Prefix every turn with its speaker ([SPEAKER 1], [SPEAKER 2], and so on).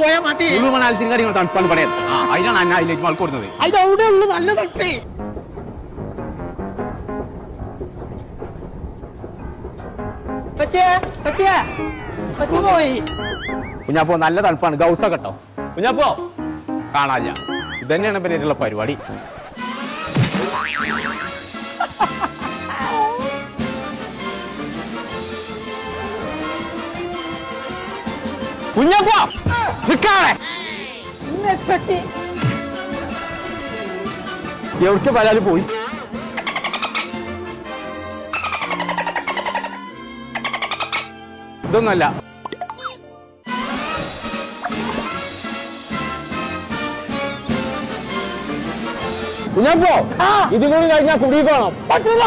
[SPEAKER 1] പോയാൽ മതി.
[SPEAKER 2] കാര്യങ്ങൾ തണുപ്പാണ് പറയാം. അതിനാണ് അന്ന ഹൈലൈറ്റ് മാൾ കൊടുക്കുന്നത്.
[SPEAKER 1] അതിന്റെ ഉള്ളു നല്ല തണുപ്പേ. പോയി
[SPEAKER 2] കുഞ്ഞാപ്പോ നല്ല തണുപ്പാണ്. ഗൗസ കേട്ടോ കുഞ്ഞാപ്പോ കാണാല്ല. ഇതന്നെയാണ് പിന്നീടുള്ള പരിപാടി. കുഞ്ഞാപ്പോ എവിടേക്ക് പരാതി പോയി. ഇതൊന്നല്ല കുഞ്ഞാപ്പോ ഇത് കൂടി കഴിഞ്ഞാൽ കുടി പോണം.
[SPEAKER 1] പറ്റൂല.